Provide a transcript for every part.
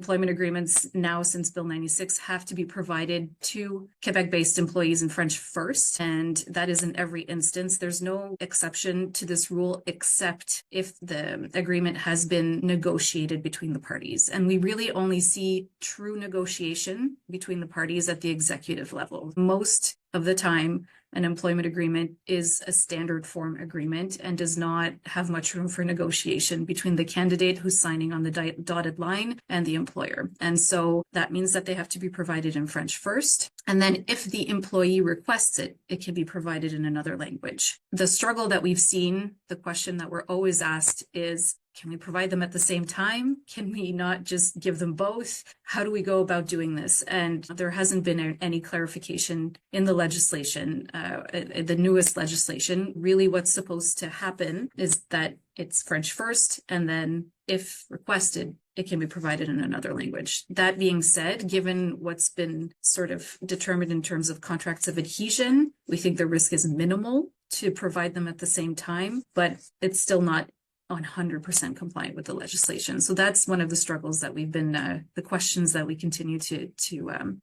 Employment agreements now, since Bill 96, have to be provided to Quebec-based employees in French first. And that is in every instance. There's no exception to this rule except if the agreement has been negotiated between the parties. And we really only see true negotiation between the parties at the executive level. Most of the time, an employment agreement is a standard form agreement and does not have much room for negotiation between the candidate who's signing on the dotted line and the employer. And so that means that they have to be provided in French first. And then if the employee requests it, it can be provided in another language. The struggle that we've seen, the question that we're always asked is, can we provide them at the same time? Can we not just give them both? How do we go about doing this? And there hasn't been any clarification in the legislation, the newest legislation. Really what's supposed to happen is that it's French first, and then if requested, it can be provided in another language. That being said, given what's been sort of determined in terms of contracts of adhesion, we think the risk is minimal to provide them at the same time, but it's still not 100% compliant with the legislation. So that's one of the struggles that we've been, the questions that we continue to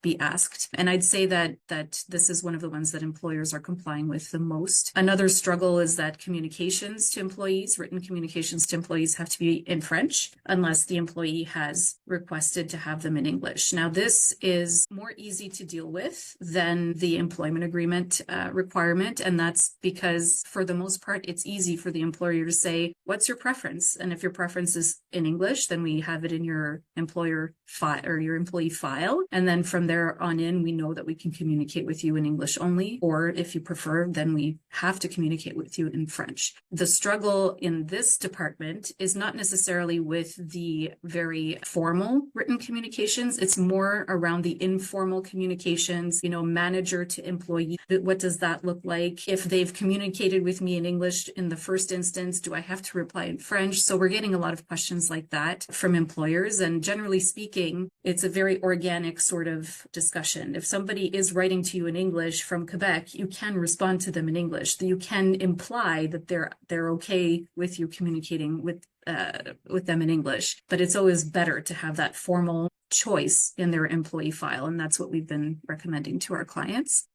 be asked. And I'd say that this is one of the ones that employers are complying with the most. Another struggle is that communications to employees, written communications to employees, have to be in French unless the employee has requested to have them in English. Now, this is more easy to deal with than the employment agreement requirement. And that's because for the most part, it's easy for the employer to say, what's your preference? And if your preference is in English, then we have it in your employer file or your employee file. And then from there on in, we know that we can communicate with you in English only. Or if you prefer, then we have to communicate with you in French. The struggle in this department is not necessarily with the very formal written communications. It's more around the informal communications, manager to employee. What does that look like? If they've communicated with me in English in the first instance, do I have to reply in French? So we're getting a lot of questions like that from employers. And generally speaking, it's a very organic sort of discussion. If somebody is writing to you in English from Quebec, you can respond to them in English. You can imply that they're okay with you communicating with them in English. But it's always better to have that formal choice in their employee file. And that's what we've been recommending to our clients.